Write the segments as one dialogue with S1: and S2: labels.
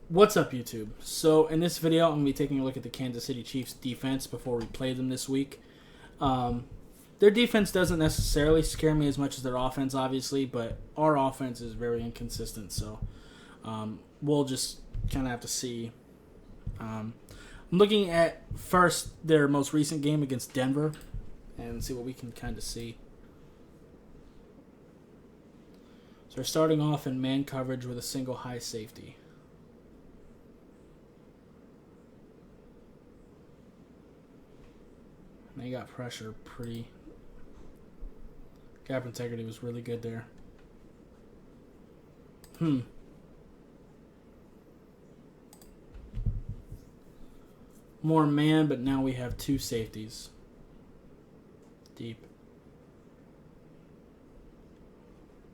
S1: What's up, YouTube? So in this video, I'm going to be taking a look at the Kansas City Chiefs defense before we play them this week. Their defense doesn't necessarily scare me as much as their offense, obviously, but our offense is very inconsistent, so we'll just kind of have to see. I'm looking at first their most recent game against Denver and see what we can kind of see. So they're starting off in man coverage with a single high safety. They got pressure pretty. Gap integrity was really good there. More man, but now we have two safeties. Deep.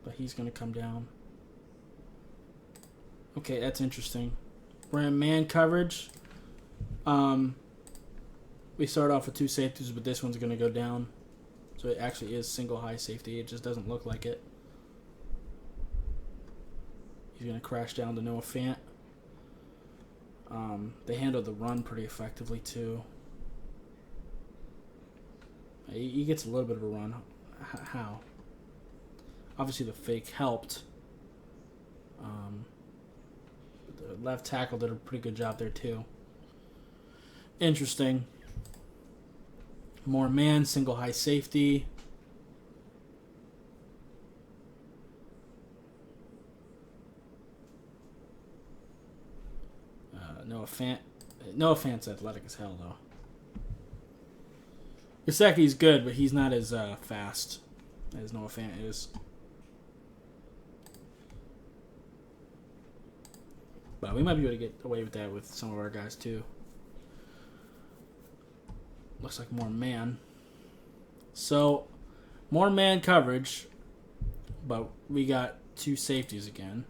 S1: But he's going to come down. Okay, that's interesting. We're in man coverage. We start off with two safeties, but this one's going to go down. So it actually is single high safety. It just doesn't look like it. He's going to crash down to Noah Fant. They handled the run pretty effectively, too. He gets a little bit of a run. How? Obviously, the fake helped. The left tackle did a pretty good job there, too. Interesting. More man, single high safety. Noah Fant's athletic as hell, though. Gesicki's good, but he's not as fast as Noah Fant is. But we might be able to get away with that with some of our guys, too. Looks like more man. So, more man coverage, but we got two safeties again.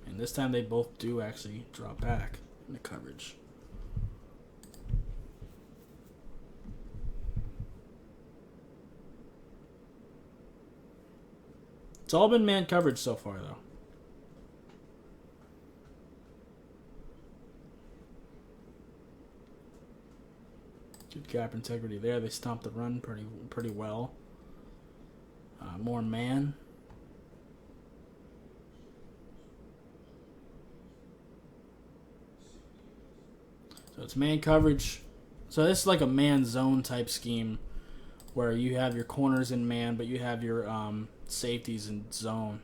S1: And this time they both do actually drop back in the coverage. It's all been man coverage so far, though. Good gap integrity there. They stomped the run pretty well. More man. So it's man coverage. So this is like a man zone type scheme where you have your corners in man, but you have your safeties in zone.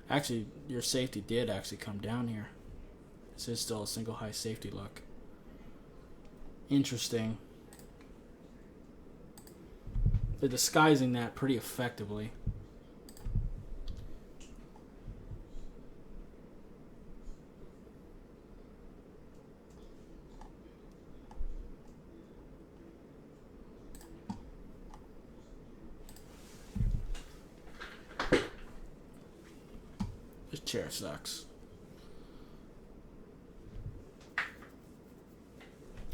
S1: Actually, your safety did actually come down here. This is still a single high safety look. Interesting. They're disguising that pretty effectively. This chair sucks.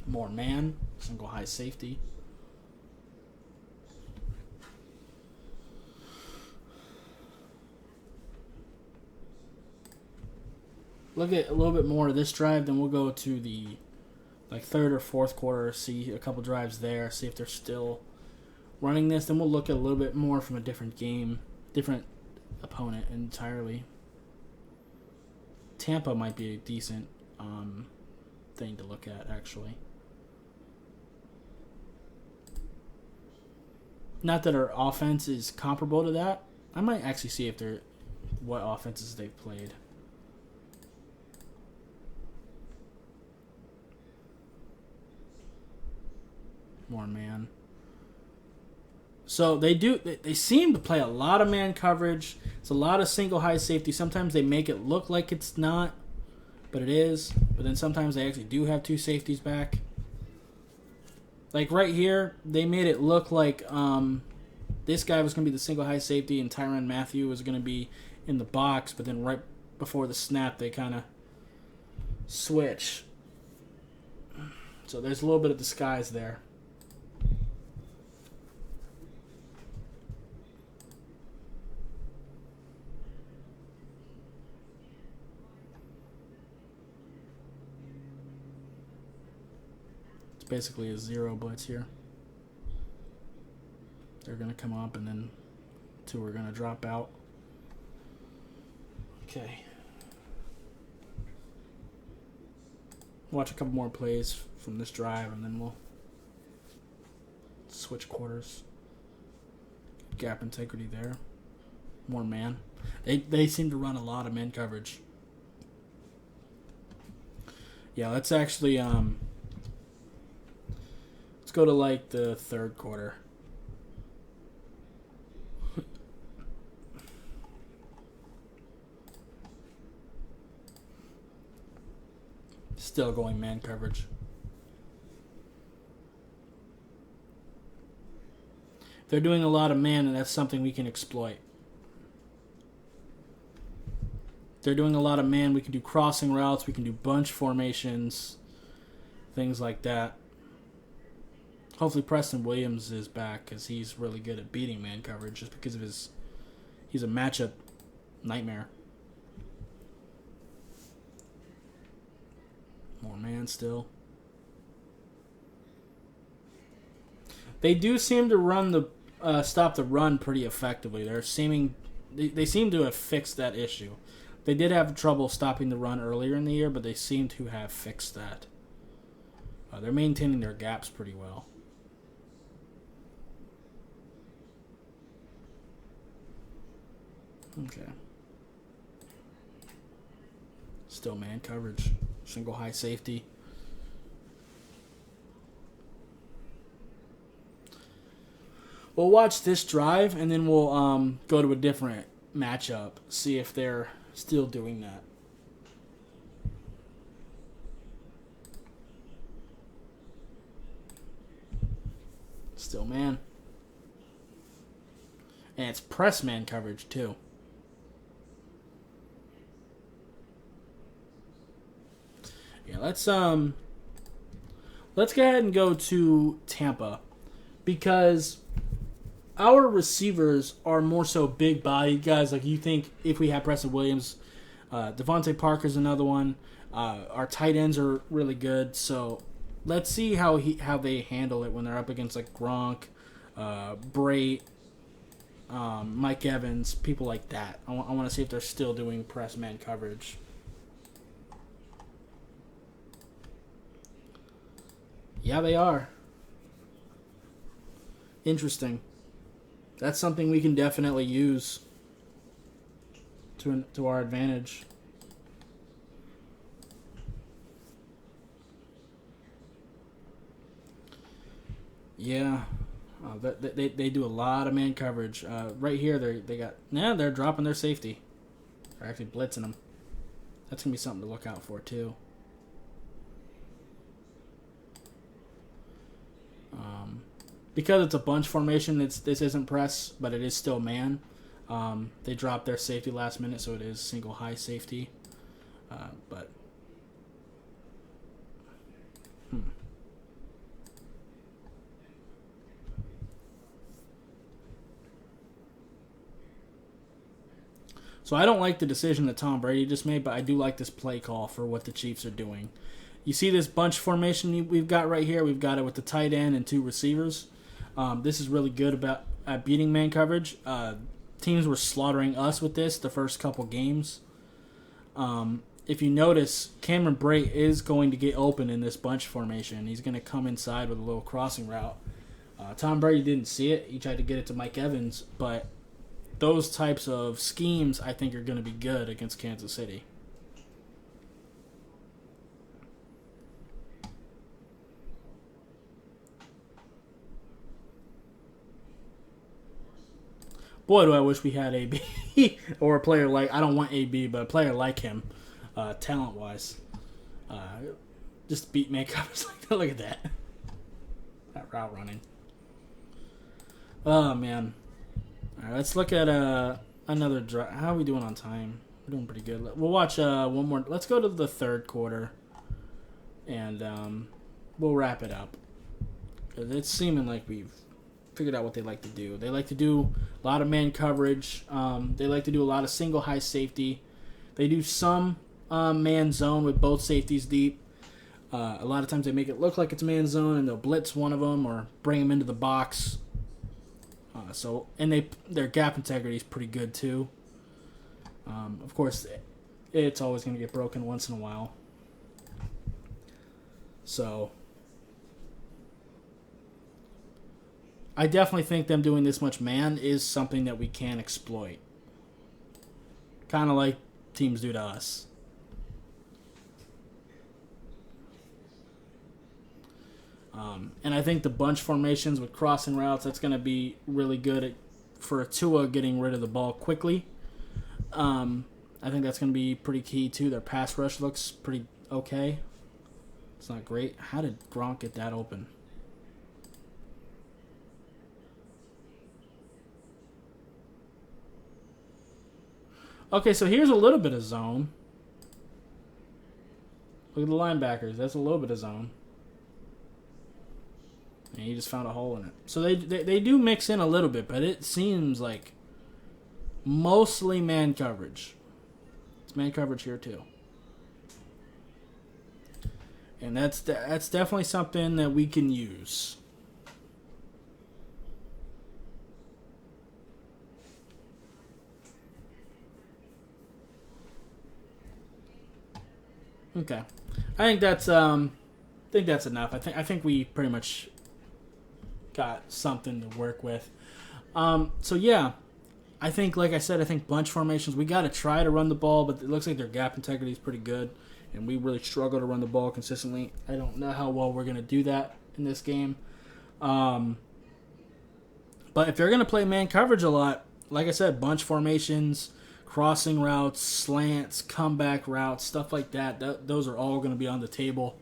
S1: More man, single high safety. Look at a little bit more of this drive, then we'll go to the third or fourth quarter, see a couple drives there, see if they're still running this. Then we'll look at a little bit more from a different game, different opponent entirely. Tampa might be a decent thing to look at, actually. Not that our offense is comparable to that. I might actually see if they're what offenses they've played. More man. So they seem to play a lot of man coverage. It's a lot of single high safety. Sometimes they make it look like it's not, but it is. But then sometimes they actually do have two safeties back. Like right here, they made it look like this guy was going to be the single high safety and Tyrann Mathieu was going to be in the box. But then right before the snap, they kind of switch. So there's a little bit of disguise there. basically a zero blitz here. They're going to come up, and then two are going to drop out. Okay. Watch a couple more plays from this drive, and then we'll switch quarters. Gap integrity there. More man. They seem to run a lot of man coverage. Yeah, let's actually let's go to like the third quarter. Still going man coverage. They're doing a lot of man, and that's something we can exploit. They're doing a lot of man. We can do crossing routes. We can do bunch formations. Things like that. Hopefully Preston Williams is back because he's really good at beating man coverage just because of his... He's a matchup nightmare. More man still. They do seem to run the... stop the run pretty effectively. They seem to have fixed that issue. They did have trouble stopping the run earlier in the year, but they seem to have fixed that. They're maintaining their gaps pretty well. Okay. Still man coverage. Single high safety. We'll watch this drive, and then we'll go to a different matchup, see if they're still doing that. Still man. And it's press man coverage, too. Yeah, let's go ahead and go to Tampa, because our receivers are more so big-bodied guys. Like, you think if we have Preston Williams, Devontae Parker's another one. Our tight ends are really good. So let's see how they handle it when they're up against like Gronk, Brait, Mike Evans, people like that. I want to see if they're still doing press man coverage. Yeah, they are. Interesting. That's something we can definitely use to our advantage. Yeah, they do a lot of man coverage. Right here, they're dropping their safety. They're actually blitzing them. That's gonna be something to look out for too. Because it's a bunch formation, this isn't press, but it is still man. They dropped their safety last minute, so it is single high safety. So I don't like the decision that Tom Brady just made, but I do like this play call for what the Chiefs are doing. You see this bunch formation we've got right here? We've got it with the tight end and two receivers. This is really good at beating man coverage. Teams were slaughtering us with this the first couple games. If you notice, Cameron Brate is going to get open in this bunch formation. He's going to come inside with a little crossing route. Tom Brady didn't see it. He tried to get it to Mike Evans, but those types of schemes I think are going to be good against Kansas City. Boy, do I wish we had AB or a player like, I don't want AB, but a player like him, talent-wise. Just beat makeups like that. Look at that. That route running. Oh, man. All right, let's look at another drive. How are we doing on time? We're doing pretty good. We'll watch one more. Let's go to the third quarter, and we'll wrap it up. It's seeming like we've figured out what they like to do. They like to do a lot of man coverage. They like to do a lot of single high safety. They do some man zone with both safeties deep. A lot of times they make it look like it's man zone, and they'll blitz one of them or bring them into the box. Their gap integrity is pretty good too. Of course, it's always going to get broken once in a while. So I definitely think them doing this much man is something that we can exploit. Kind of like teams do to us. And I think the bunch formations with crossing routes, that's going to be really good for Tua getting rid of the ball quickly. I think that's going to be pretty key, too. Their pass rush looks pretty okay. It's not great. How did Gronk get that open? Okay, so here's a little bit of zone. Look at the linebackers. That's a little bit of zone. And he just found a hole in it. So they do mix in a little bit, but it seems like mostly man coverage. It's man coverage here too. And that's definitely something that we can use. Okay. I think that's enough. I think we pretty much got something to work with. So yeah, I think, like I said, I think bunch formations, we got to try to run the ball, but it looks like their gap integrity is pretty good, and we really struggle to run the ball consistently. I don't know how well we're going to do that in this game. But if they're going to play man coverage a lot, like I said, bunch formations, crossing routes, slants, comeback routes, stuff like that, those are all going to be on the table.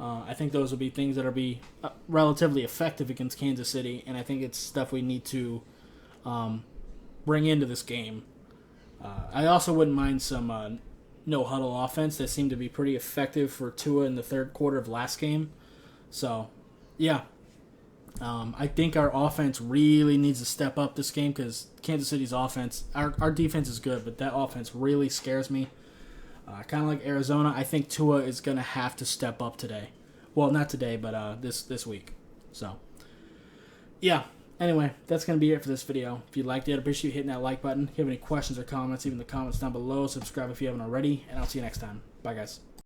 S1: I think those will be things that will be relatively effective against Kansas City, and I think it's stuff we need to bring into this game. I also wouldn't mind some no-huddle offense that seemed to be pretty effective for Tua in the third quarter of last game. So, yeah. I think our offense really needs to step up this game because Kansas City's offense, our defense is good, but that offense really scares me. Kind of like Arizona, I think Tua is going to have to step up today. Well, not today, but this week. So, yeah. Anyway, that's going to be it for this video. If you liked it, I appreciate you hitting that like button. If you have any questions or comments, leave in the comments down below. Subscribe if you haven't already, and I'll see you next time. Bye, guys.